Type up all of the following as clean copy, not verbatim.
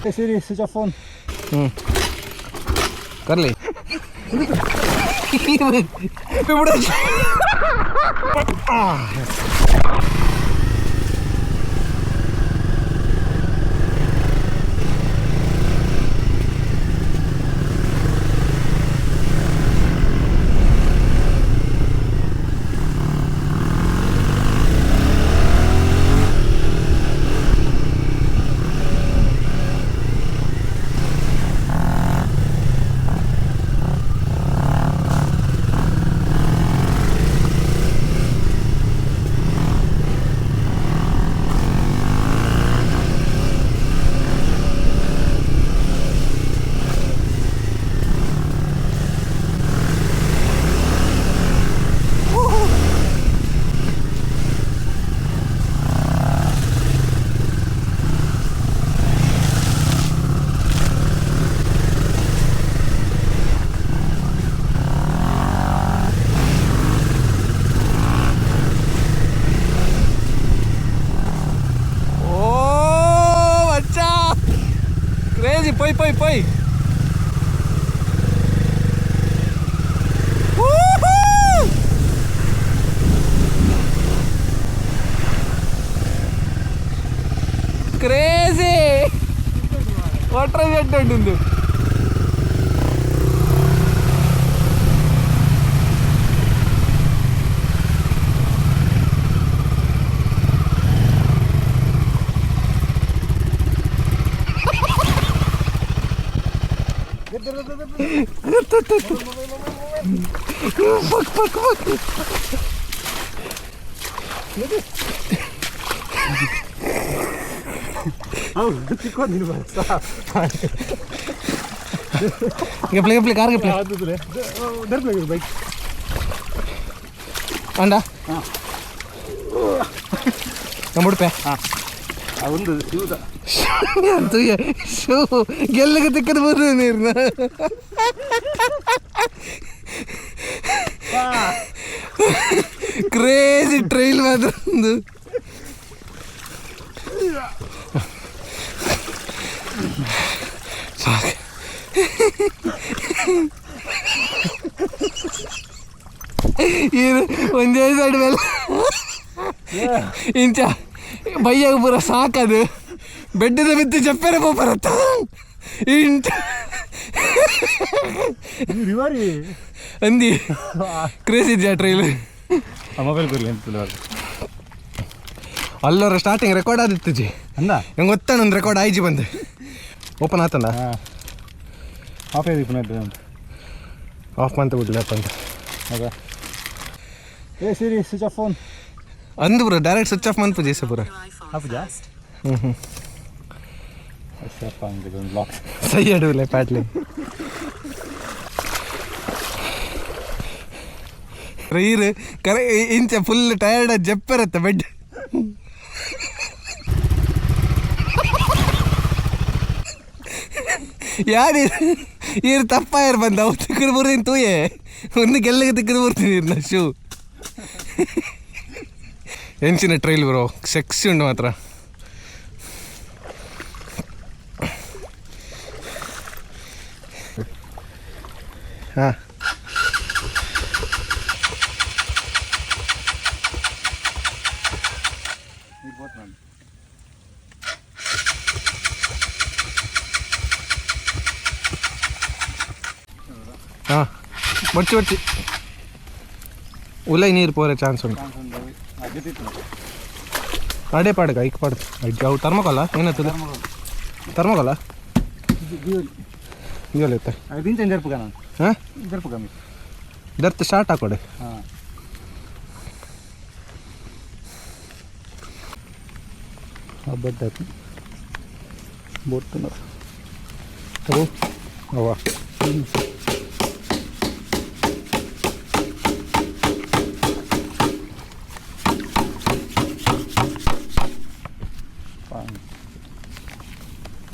Siri, switch off phone. कर ले Põe. Crazy! Water jet ఉంటుంది. Fuck. Play car ke play. Dar play bike. Anda. Kamu pe. ಅವೊಂದು ಶಿವದ ಅಂತೂ shoe ಗೆಲ್ಲಗೆ ತಿಕ್ಕದ ಬರ್ತದೆ ನೀರ್ನ crazy trail ಮಾತ್ರ ಒಂದು ಸಾಕು ಇದು ಒಂದೇ ಸೈಡ್ ಮೇಲೆ ಇಂಚ ಭಯ್ಯಾಗ ಪೂರ ಸಾಕದು ಬೆಡ್ಡದ ಬಿದ್ದು ಚಪ್ಪೆರೆ ಬರತ್ತ ಇಂಟ ಅಂದಿ ಕ್ರೇಜ್ ಇದೆಯಾ ಟ್ರೈಲ್ ಮೊಬೈಲ್ ಬರಲಿ ಅಂತ ಅಲ್ಲರ ಸ್ಟಾರ್ಟಿಂಗ್ ರೆಕಾರ್ಡ್ ಆದಿತ್ತು ಜಿ ಅಂದ ನಂಗೆ ಗೊತ್ತಾನ ಒಂದು ರೆಕಾರ್ಡ್ ಆಯ್ಜಿ ಬಂದು ಓಪನ್ ಆತನ ಆಫ್ ಆಗಿ ಪುನಃ ಆಫ್ ಅಂತ ಬಿಡ್ಲಪ್ಪ ಅಂತ ಹೌದಾ ಏ ಸಿರಿ ಸ್ವಿಚ್ ಆಫ್ ಫೋನ್ ಅಂದು ಬ್ರೋ ಡೈರೆಕ್ಟ್ ಸ್ವಿಚ್ ಆಫ್ ಮಾಡ್ಪು ಜೇಸ ಪೂರ ಆಫ್ ಸಹಿ ಅಡುವಲೆ ಪ್ಯಾಟ್ಲಿ ರೈರು ಕರೆ ಇಂಚ ಫುಲ್ ಟಯರ್ಡ್ ಜಪ್ಪರತ್ತ ಬೆಡ್ ಯಾರು ಇರು ತಪ್ಪಾಯರ್ ಬಂದ ಅವು ತಿಕ್ಕದು ಬರ್ತೀನಿ ತೂಯೆ ಒಂದು ಗೆಲ್ಲಗೆ ತಿಕ್ಕದು ಬರ್ತೀನಿ ನಾ ಶೂ ಎಂಚಿನ ಟ್ರೈಲ್ ಬ್ರೋ ಸೆಕ್ಸಿ ಉಂಟು ಮಾತ್ರ ಹಾಂ ಹಾಂ ಬಡ್ಚಿ ಉಲೈ ನೀರು ಪೋರೆ ಚಾನ್ಸ್ ಉಂಟು ಅಡೆ ಪಾಡ್ಗ ಐಕ್ ಪಾಡ್ದು ಅವು ತರ್ಮಕೊಲ್ಲ ಏನಾಗ್ತದೆ ತರ್ಮಕೊಲ್ಲ ಇವಲ್ಲ ಇತ್ತ ಹಾಂ ಇದರ್ತ ಸ್ಟಾರ್ಟ್ ಹಾಕೊಡೆ ಹಬ್ಬದ್ದಾಯ್ತು ಬೋಟ್ ಅವ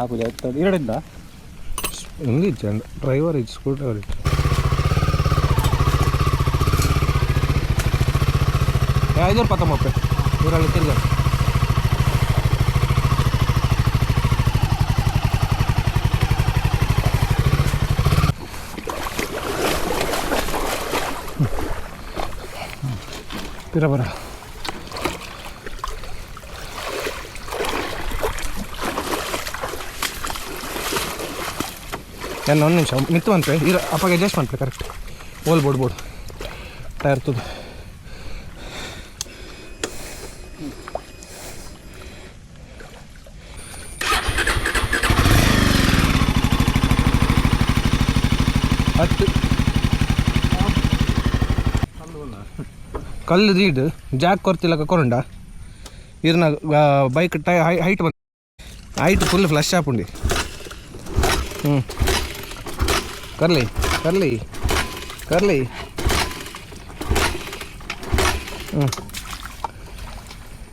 ಆಗುದು ಆಗ್ತದೆ ಎರಡಿಂದ ಹೆಂಗಿತ್ತು ಡ್ರೈವರ್ ಇತ್ತು ಸ್ಕೂಲ್ ಡ್ರೈವರ್ ಇತ್ತು ಐದೂರು ಪತ್ತೊಂಬತ್ತು ಊರಲ್ಲಿ ತಿರ್ಗ ಪಿರಬರ ಏನು ಒಂದು ನಿಮಿಷ ಮಿತ್ತು ಅಂತೆ ಅಪ್ಪಾಗ ಅಡ್ಜಸ್ಟ್ ಮಾಡ್ತೆ ಕರೆಕ್ಟ್ ಓಲ್ ಬೋಡ್ಬೋದು ಟೈರ್ ತುದು ಹತ್ತು ಕಲ್ಲು ದೀಡ್ ಜಾಕ್ ಕೊರ್ತಿಲ್ಲ ಕೊರಂಡ ಇರ್ನ ಬೈಕ್ ಹೈಟ್ ಬಂದು ಹೈಟ್ ಫುಲ್ ಫ್ಲಶ್ ಆಪುಂಡಿ ಕರ್ಲಿ ಕರ್ಲಿ ಕರ್ಲಿ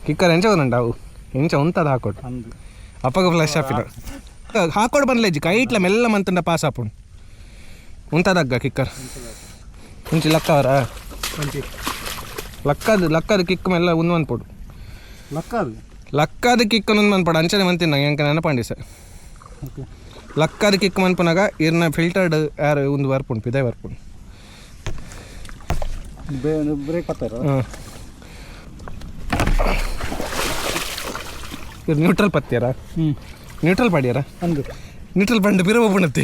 ಕಿಕ್ಕರ್ ಎಂಚ ಬಂದಂಡಾವು ಎಂಚ ಉಂತದ ಹಾಕೋಡು ಅಪ್ಪಗ ಫ್ಲಶ್ ಆಪಿನ ಹಾಕೋಡು ಬಂದ್ಲೇಜಿ ಕೈಟ್ಲ ಮೆಲ್ಲ ಮಂತಂಡ ಪಾಸ್ ಆಪುಂಡು ಉಂತದಗ್ಗ ಕಿಕ್ಕರ್ ಮುಂಚೆ ಲಕ್ಕವರ ಲಕ್ಕದ ಕಿಕ್ ಮೆಲ್ಲ ಉಂದು ಲಕ್ಕದ ಕಿಕ್ ಒಂದು ಮನ್ಪಡು ಅಂಚನೆ ಮಂತೀನಿ ನಂಗೆ ಎಂಕ ನೆನಪಂಡಿ ಸರ್ ಲಕ್ಕದ ಕಿಕ್ ಮನ್ಪನಾಗ ಇರ್ನ ಫಿಲ್ಟರ್ಡ್ ಯಾರು ಒಂದು ವರ್ಪುಂಡು ಪಿದೆ ವರ್ಪುಂಡು ಬ್ರೇಕ್ ಬರ್ತಾರ ಇವ್ರು neutral ಪತ್ತಿಯಾರ neutral ಪಾಡ್ಯಾರ neutral Pandu ಪಿರವ ಪುಣತ್ತೆ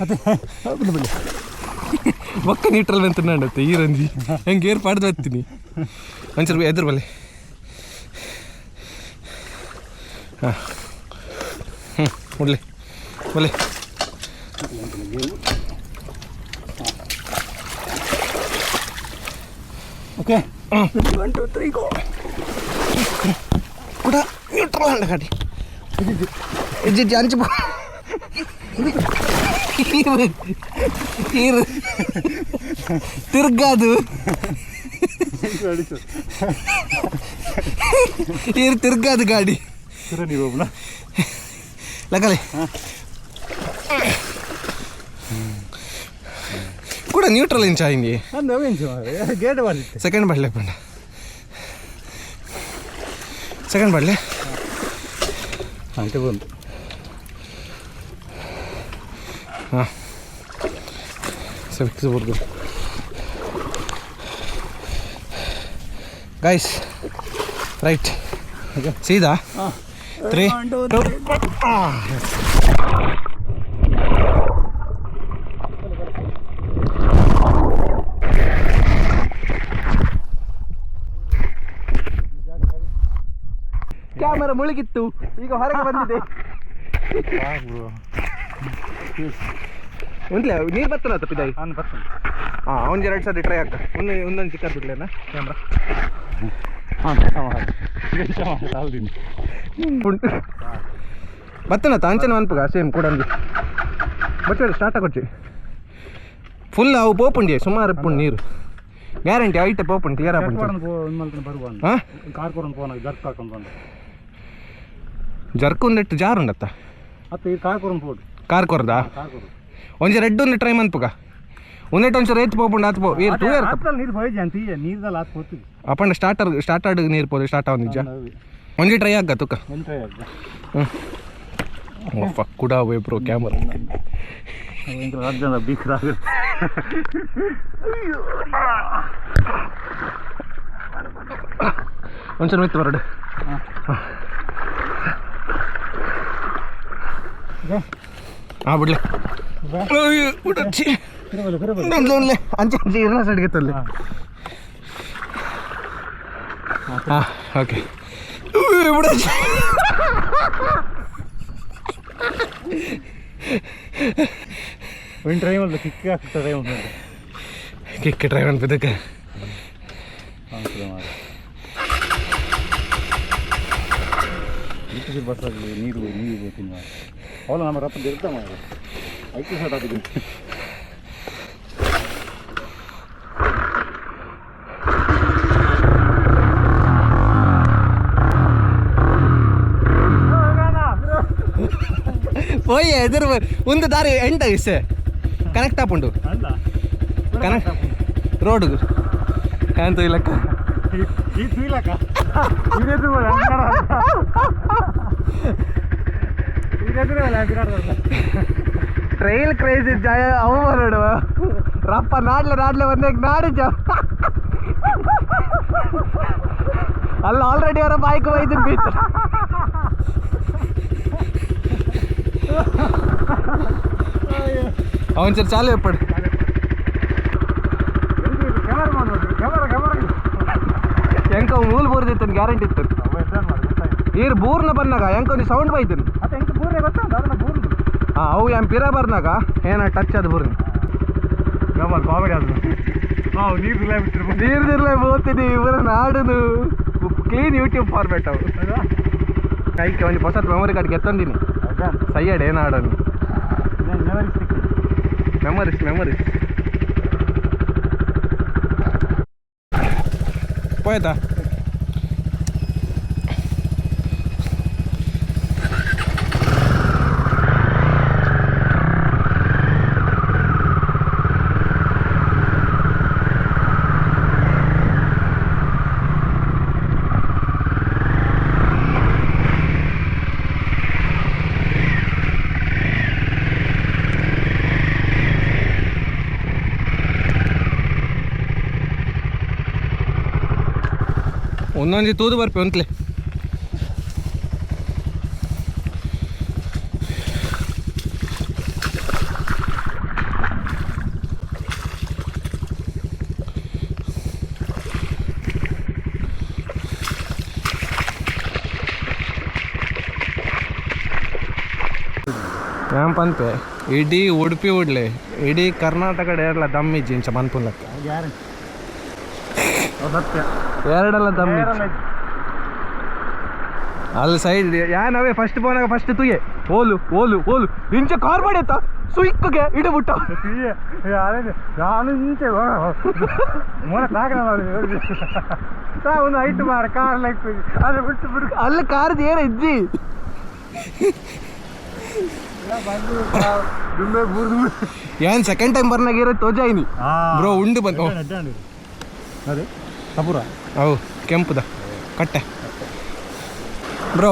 ಒಕ್ಕ neutral ಅಂತ ನಾಡತ್ತೆ ಈ ರಂಜಿ ಹೆಂಗೆ ಏರ್ ಪಾಡ್ದು ಬರ್ತೀನಿ ಒಂಚೂರು ಎದುರು ಬಲ್ಲೆ ಹಾಂ ಉಡ್ಲಿ ಬಲ್ಲೆ ಓಕೆ 1 2 3 ಗೋ ಕೂಡ ನ್ಯೂಟ್ರಲ್ ಅಂಡ ಗಾಡಿ ಇಜ್ಜಿ ಅಂಚು ತಿರ್ಗಾದು ತಿರ್ಗಾದು ಗಾಡಿ ಲಗಲೆ ಕೂಡ ನ್ಯೂಟ್ರಲ್ ಇಂಚ ಹಿಂಗೆ ಗೇಟ್ ಸೆಕೆಂಡ್ ಬಡ್ಲೆ ಪಂಡ ಸೆಕೆಂಡ್ ಬಡ್ಲೆ ಹಾಗೆ ಬಂದು ಹಾಂ ಸರಿಸ್ಬೋದು ಗೈಸ್ ರೈಟ್ ಸೀದಾ 3 2 ಕ್ಯಾಮರಾ ಮುಳುಗಿತ್ತು ಈಗ ಹೊರಗೆ ಬಂದಿದೆ ಒಂದ್ಲೆ ನೀರು ಬರ್ತಲ್ಲ ತಪ್ಪಿದಾಯಿ ಹಾಂ ಒಂದು 2 ಸರಿ ಟ್ರೈ ಆಗ್ತದೆ ಒಂದೊಂದು ಚಿಕ್ಕದು ಬಿಡ್ಲೇನಾ ಕ್ಯಾಮ್ರಾ ಉಂಟು ಬತ್ತನ ತಾಂಚನ ಅನ್ಪುಗ ಸೇಮ್ ಕೂಡ ಬಚ್ಚು ಸ್ಟಾರ್ಟ್ ಆಗೊಚ್ಚಿ ಫುಲ್ ಅವು ಪೋಪುಂಡಿ ಸುಮಾರು ಇಪ್ಪುಂಡು ನೀರು ಗ್ಯಾರಂಟಿ ಐಟೆ ಪೋಪುಂಡು ಕ್ಲಿಯರ್ ಆಗ್ಬಿಟ್ಟು ಹಾಂ ಜರ್ಕು ಒಂದಿಟ್ಟು ಜಾರು ಉಂಡತ್ತ ಕಾರ್ ಕೊರ್ದಾ ಒಂಜಿ ರೆಡ್ ಒಂದು ಟ್ರೈ ಮನ್ಪುಗ ಒಂದೇಟು ಒಂಚೂರು ಏತ್ ಪೋಪುಂಡು ಆತ್ ಪೋ ಅಪ್ಪಂಡ ಸ್ಟಾರ್ಟರ್ಡ್ ನೀರು ಪೋದು ಸ್ಟಾರ್ಟ್ ಆಗ ನಿಜ ಒಂಜಿ ಟ್ರೈ ಆಗ ತುಕ ಕೂಡ ಅವೇ ಬ್ರೋ ಕ್ಯಾಮರಾ ಒಂಚೂರು ಮಿತ್ತು ಬರಡು ಹಾಂ ಬಿಡ್ಲೆ ಅಂಚೆ ಅಂಚೆ ಇರ್ನ ಸೈಡ್ಗೆ ತಲ್ಲಿ ಹಾಂ ಓಕೆ ಕಿಕ್ ಡ್ರೈವ್ ಅನ್ಪಿದ್ದಕ್ಕೆ ನೀರು ನೀರು ಅವಳ ನಮ್ಮ ರಪ್ಪ ಇರ್ತಾ ಮಾಡಿ ಐದು ಶಾಟ್ ಹಾಕಿದ್ದೀನಿ పోయి ఎదురు ఉంది దారి ఎండ ఇస్తే కనెక్ట్ ఆపుండు కనెక్ట్ రోడ్డు కాంతో ఇలక్క ಟ್ರೈಲ್ ಕ್ರೇಜ್ ಜಾಯ ಅವ ನೋಡು ರಪ್ಪ ನಾಡ್ಲೆ ಬಂದಾಗ ನಾಡಿಜ ಅಲ್ಲ ಆಲ್ರೆಡಿ ಅವರ ಬೈಕ್ ಒಯ್ದು ಬೀಚ್ ಅವನ್ ಸರ್ ಚಾಲು ಎಪ್ಪಡು ಹೆಂಕ ಮೂಲ್ ಬೋರ್ದಿತ್ತು ಗ್ಯಾರಂಟಿ ಇತ್ತು ಈರು ಬೂರ್ನ ಬಂದಾಗ ಹೆಂಕ ಒಂದು ಸೌಂಡ್ ಬೈತೀನಿ ಹಾಂ ಅವು ಏನು ಪಿರ ಬರ್ನಾಗ ಏನ ಟಚ್ ಅದು ಬೂರ್ನ ಕಾಮಿಡಿ ಅದು ನಾವು ನೀರ್ದಿರ್ಲೇ ಬೋಗ್ತೀನಿ ಇವರ ನಾಡುನು ಕ್ಲೀನ್ ಯೂಟ್ಯೂಬ್ ಫಾರ್ಮೇಟ್ ಅವು ಕೈಗೆ ಒಂದು ಹೊಸ ಮೆಮೊರಿ ಕಾರ್ಡ್ ಗೆತ್ತಂದಿನಿ ಸೈಯಡ್ ಏನು ಆಡೋನು ಮೆಮೊರೀಸ್ ಹೋಯ್ತಾ ಒಂದೊಂದು ತೂದು ಬರ್ಪೆ ಒಂತ್ಲೆ ಏನ್ ಪಂಪೆ ಇಡೀ ಉಡುಪಿ ಉಡ್ಲೆ ಇಡೀ ಕರ್ನಾಟಕ ಎಲ್ಲ ದಮ್ಮಿಜ್ಜಿ ಇಂಚ ಮನ್ಪುನ್ಲಕ್ಕ ಸತ್ಯ ಎರಡೆಲ್ಲ ದಮ್ಮಿ ಅಲ್ಲಿ ಸೈಡ್ ಯಾನವೇ ಫಸ್ಟ್ ಬೋನಾಗ ಫಸ್ಟ್ ತುಯೆ ಓಲು ಓಲು ಓಲು ಇಂಚ ಕಾರ್ ಮಾಡೈತ ಸುಯ್ಕಗೆ ಇಡಬಿಟ್ಟ ನಾನು ಇಂಚೆ ಒಂದು ಐಟು ಮಾರ ಕಾರ್ ಲೈಕ್ ಅದು ಬಿಟ್ಟು ಬಿಡು ಅಲ್ಲಿ ಕಾರ್ದು ಏನ ಇಜ್ಜಿ ಏನ್ ಸೆಕೆಂಡ್ ಟೈಮ್ ಬರ್ನಾಗ ಇರೋ ತೋಜಾಯಿನಿ ಬ್ರೋ ಉಂಡು ಬಂದು ಅದೇ ಕಪೂರ ಅವು ಕೆಂಪುದ ಕಟ್ಟೆ ಬ್ರೋ